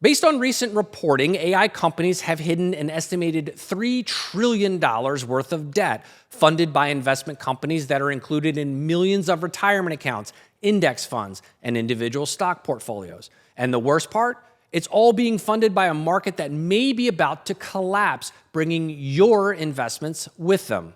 Based on recent reporting, AI companies have hidden an estimated $3 trillion worth of debt funded by investment companies that are included in millions of retirement accounts, index funds, and individual stock portfolios. And the worst part? It's all being funded by a market that may be about to collapse, bringing your investments with them.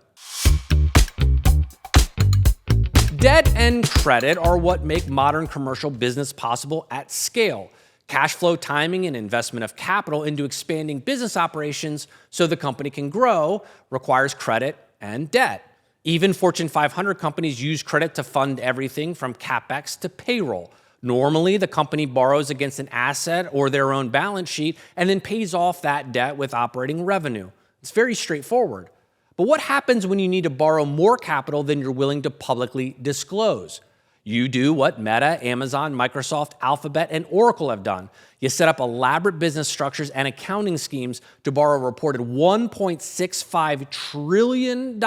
Debt and credit are what make modern commercial business possible at scale. Cash flow timing and investment of capital into expanding business operations so the company can grow requires credit and debt. Even Fortune 500 companies use credit to fund everything from CapEx to payroll. Normally, the company borrows against an asset or their own balance sheet and then pays off that debt with operating revenue. It's very straightforward. But what happens when you need to borrow more capital than you're willing to publicly disclose? You do what Meta, Amazon, Microsoft, Alphabet, and Oracle have done. You set up elaborate business structures and accounting schemes to borrow a reported $1.65 trillion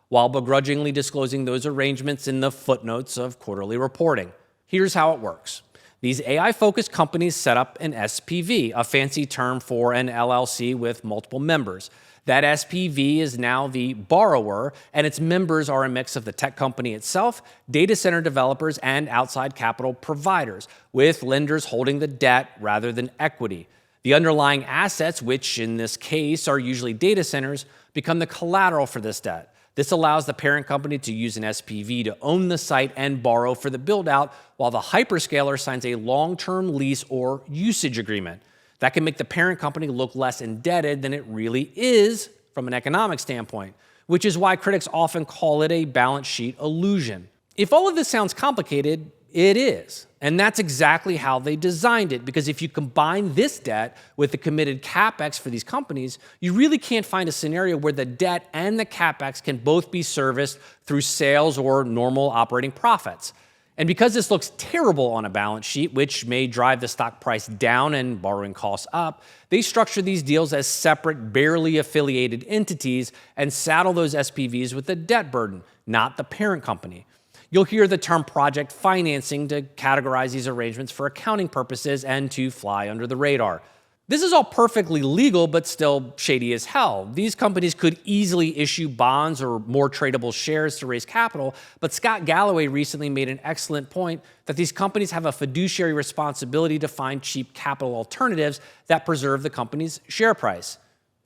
while begrudgingly disclosing those arrangements in the footnotes of quarterly reporting. Here's how it works. These AI-focused companies set up an SPV, a fancy term for an LLC with multiple members. That SPV is now the borrower, and its members are a mix of the tech company itself, data center developers, and outside capital providers, with lenders holding the debt rather than equity. The underlying assets, which in this case are usually data centers, become the collateral for this debt. This allows the parent company to use an SPV to own the site and borrow for the build-out, while the hyperscaler signs a long-term lease or usage agreement. That can make the parent company look less indebted than it really is from an economic standpoint, which is why critics often call it a balance sheet illusion. If all of this sounds complicated, it is. And that's exactly how they designed it, because if you combine this debt with the committed CapEx for these companies, you really can't find a scenario where the debt and the CapEx can both be serviced through sales or normal operating profits. And because this looks terrible on a balance sheet, which may drive the stock price down and borrowing costs up, they structure these deals as separate, barely affiliated entities and saddle those SPVs with the debt burden, not the parent company. You'll hear the term project financing to categorize these arrangements for accounting purposes and to fly under the radar. This is all perfectly legal, but still shady as hell. These companies could easily issue bonds or more tradable shares to raise capital, but Scott Galloway recently made an excellent point that these companies have a fiduciary responsibility to find cheap capital alternatives that preserve the company's share price.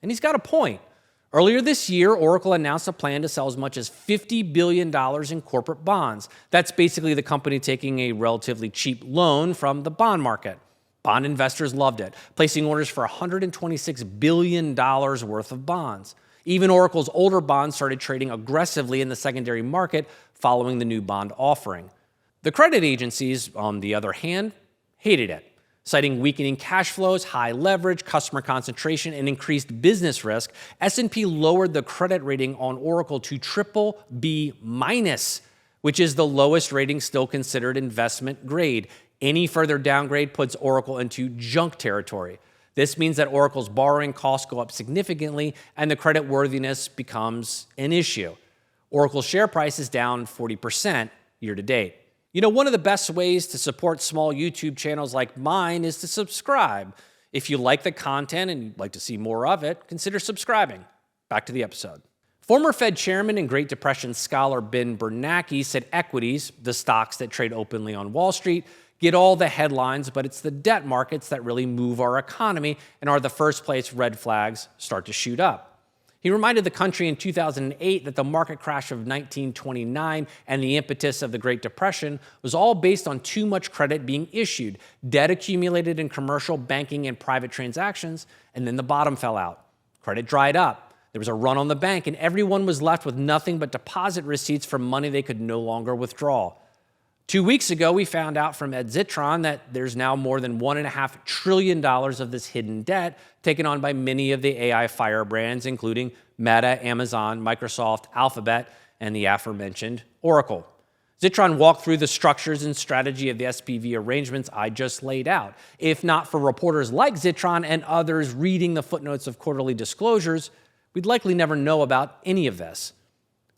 And he's got a point. Earlier this year, Oracle announced a plan to sell as much as $50 billion in corporate bonds. That's basically the company taking a relatively cheap loan from the bond market. Bond investors loved it, placing orders for $126 billion worth of bonds. Even Oracle's older bonds started trading aggressively in the secondary market following the new bond offering. The credit agencies, on the other hand, hated it, citing weakening cash flows, high leverage, customer concentration, and increased business risk. S&P lowered the credit rating on Oracle to BBB-, which is the lowest rating still considered investment grade. Any further downgrade puts Oracle into junk territory. This means that Oracle's borrowing costs go up significantly and the credit worthiness becomes an issue. Oracle's share price is down 40% year to date. You know, one of the best ways to support small YouTube channels like mine is to subscribe. If you like the content and you'd like to see more of it, consider subscribing. Back to the episode. Former Fed chairman and Great Depression scholar Ben Bernanke said equities, the stocks that trade openly on Wall Street, get all the headlines, but it's the debt markets that really move our economy and are the first place red flags start to shoot up. He reminded the country in 2008 that the market crash of 1929 and the impetus of the Great Depression was all based on too much credit being issued, debt accumulated in commercial banking and private transactions, and then the bottom fell out. Credit dried up. There was a run on the bank, and everyone was left with nothing but deposit receipts for money they could no longer withdraw. 2 weeks ago, we found out from Ed Zitron that there's now more than $1.5 trillion of this hidden debt taken on by many of the AI firebrands, including Meta, Amazon, Microsoft, Alphabet, and the aforementioned Oracle. Zitron walked through the structures and strategy of the SPV arrangements I just laid out. If not for reporters like Zitron and others reading the footnotes of quarterly disclosures, we'd likely never know about any of this.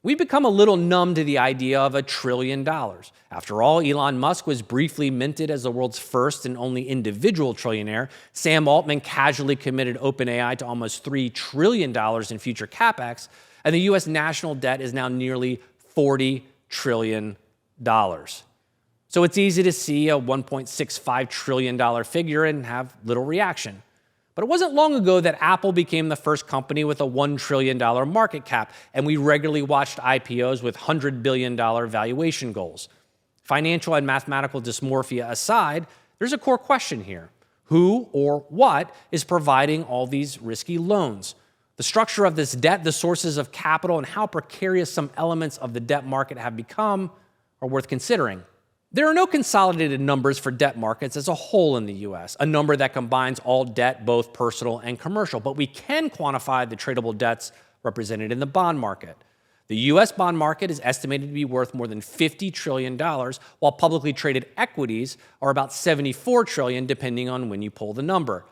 We've become a little numb to the idea of $1 trillion. After all, Elon Musk was briefly minted as the world's first and only individual trillionaire. Sam Altman casually committed OpenAI to almost $3 trillion in future capex, and the U.S. national debt is now nearly $40 trillion. So it's easy to see a $1.65 trillion figure and have little reaction. But it wasn't long ago that Apple became the first company with a $1 trillion market cap, and we regularly watched IPOs with $100 billion valuation goals. Financial and mathematical dysmorphia aside, there's a core question here. Who or what is providing all these risky loans? The structure of this debt, the sources of capital, and how precarious some elements of the debt market have become are worth considering. There are no consolidated numbers for debt markets as a whole in the U.S., a number that combines all debt, both personal and commercial, but we can quantify the tradable debts represented in the bond market. The U.S. bond market is estimated to be worth more than $50 trillion, while publicly traded equities are about $74 trillion, depending on when you pull the number.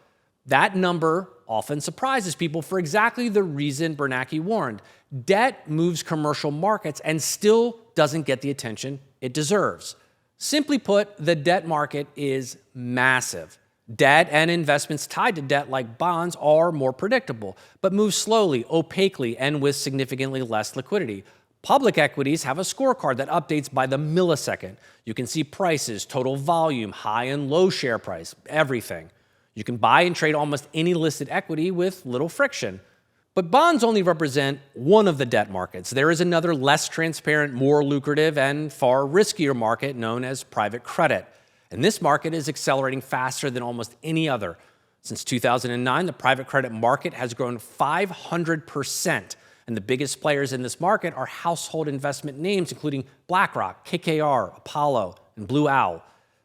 That number often surprises people for exactly the reason Bernanke warned. Debt moves commercial markets and still doesn't get the attention it deserves. Simply put, the debt market is massive. Debt and investments tied to debt like bonds are more predictable, but move slowly, opaquely, and with significantly less liquidity. Public equities have a scorecard that updates by the millisecond. You can see prices, total volume, high and low share price, everything. You can buy and trade almost any listed equity with little friction. But bonds only represent one of the debt markets. There is another less transparent, more lucrative, and far riskier market known as private credit. And this market is accelerating faster than almost any other. Since 2009, the private credit market has grown 500%. And the biggest players in this market are household investment names, including Blackrock, KKR, Apollo, and Blue Owl.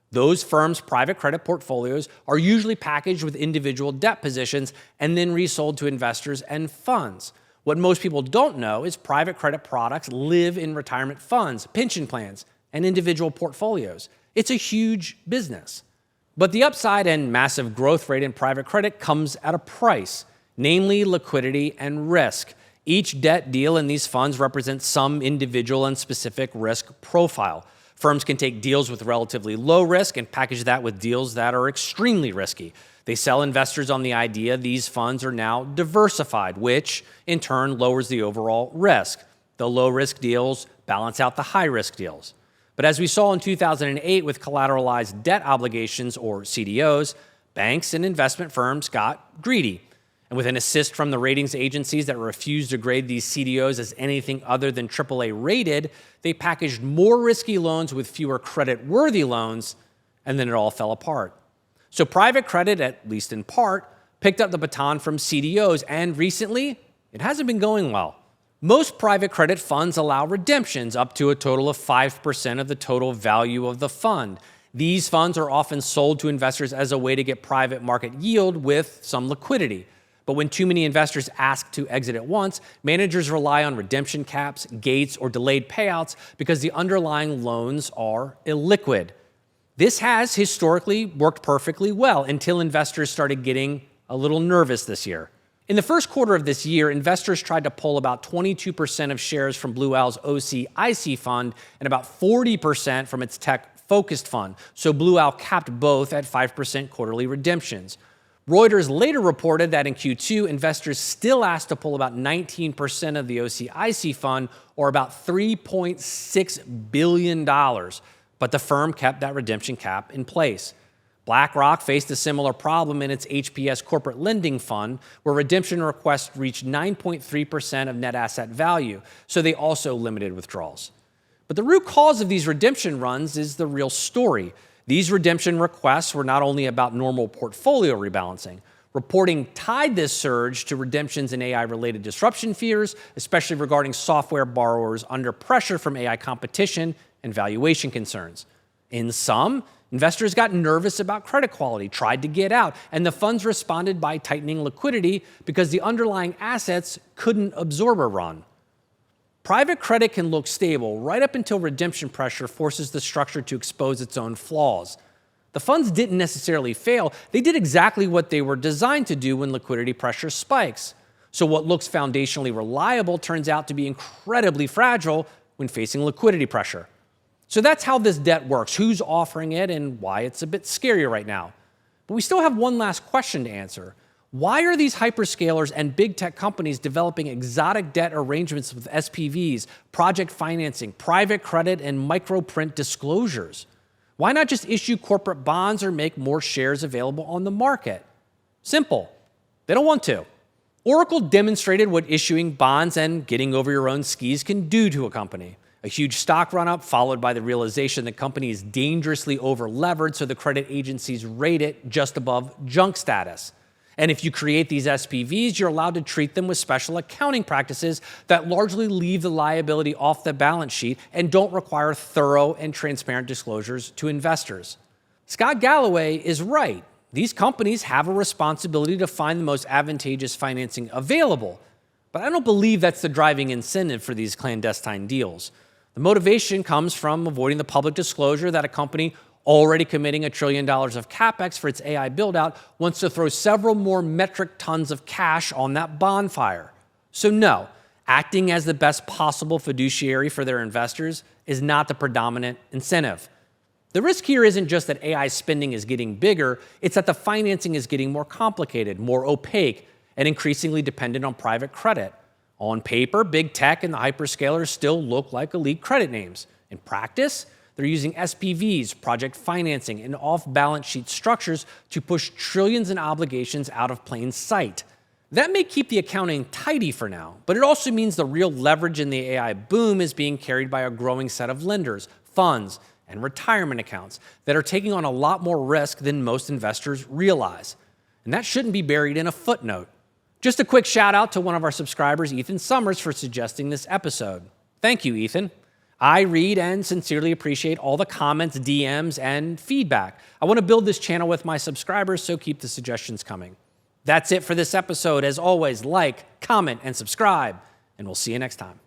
Those firms' private credit portfolios are usually packaged with individual debt positions and then resold to investors and funds. What most people don't know is private credit products live in retirement funds, pension plans, and individual portfolios. It's a huge business. But the upside and massive growth rate in private credit comes at a price, namely liquidity and risk. Each debt deal in these funds represents some individual and specific risk profile. Firms can take deals with relatively low risk and package that with deals that are extremely risky. They sell investors on the idea these funds are now diversified, which in turn lowers the overall risk. The low-risk deals balance out the high-risk deals. But as we saw in 2008 with collateralized debt obligations, or CDOs, banks and investment firms got greedy. And with an assist from the ratings agencies that refused to grade these CDOs as anything other than AAA rated, they packaged more risky loans with fewer credit-worthy loans, and then it all fell apart. So private credit, at least in part, picked up the baton from CDOs, and recently, it hasn't been going well. Most private credit funds allow redemptions up to a total of 5% of the total value of the fund. These funds are often sold to investors as a way to get private market yield with some liquidity. But when too many investors ask to exit at once, managers rely on redemption caps, gates, or delayed payouts because the underlying loans are illiquid. This has historically worked perfectly well until investors started getting a little nervous this year. In the first quarter of this year, investors tried to pull about 22% of shares from Blue Owl's OCIC fund and about 40% from its tech-focused fund, so Blue Owl capped both at 5% quarterly redemptions. Reuters later reported that in Q2, investors still asked to pull about 19% of the OCIC fund, or about $3.6 billion, but the firm kept that redemption cap in place. BlackRock faced a similar problem in its HPS corporate lending fund, where redemption requests reached 9.3% of net asset value, so they also limited withdrawals. But the root cause of these redemption runs is the real story. These redemption requests were not only about normal portfolio rebalancing. Reporting tied this surge to redemptions in AI-related disruption fears, especially regarding software borrowers under pressure from AI competition and valuation concerns. In sum, investors got nervous about credit quality, tried to get out, and the funds responded by tightening liquidity because the underlying assets couldn't absorb a run. Private credit can look stable right up until redemption pressure forces the structure to expose its own flaws. The funds didn't necessarily fail. They did exactly what they were designed to do when liquidity pressure spikes. So what looks foundationally reliable turns out to be incredibly fragile when facing liquidity pressure. So that's how this debt works, who's offering it, and why it's a bit scarier right now. But we still have one last question to answer. Why are these hyperscalers and big tech companies developing exotic debt arrangements with SPVs, project financing, private credit, and microprint disclosures? Why not just issue corporate bonds or make more shares available on the market? Simple. They don't want to. Oracle demonstrated what issuing bonds and getting over your own skis can do to a company. A huge stock run-up followed by the realization the company is dangerously over-levered, so the credit agencies rate it just above junk status. And if you create these SPVs, you're allowed to treat them with special accounting practices that largely leave the liability off the balance sheet and don't require thorough and transparent disclosures to investors. Scott Galloway is right. These companies have a responsibility to find the most advantageous financing available, but I don't believe that's the driving incentive for these clandestine deals. The motivation comes from avoiding the public disclosure that a company already committing $1 trillion of capex for its AI build-out wants to throw several more metric tons of cash on that bonfire. So no, acting as the best possible fiduciary for their investors is not the predominant incentive. The risk here isn't just that AI spending is getting bigger, it's that the financing is getting more complicated, more opaque, and increasingly dependent on private credit. On paper, big tech and the hyperscalers still look like elite credit names. In practice, they're using SPVs, project financing, and off-balance sheet structures to push trillions in obligations out of plain sight. That may keep the accounting tidy for now, but it also means the real leverage in the AI boom is being carried by a growing set of lenders, funds, and retirement accounts that are taking on a lot more risk than most investors realize. And that shouldn't be buried in a footnote. Just a quick shout out to one of our subscribers, Ethan Summers, for suggesting this episode. Thank you, Ethan. I read and sincerely appreciate all the comments, DMs, and feedback. I want to build this channel with my subscribers, so keep the suggestions coming. That's it for this episode. As always, like, comment, and subscribe, and we'll see you next time.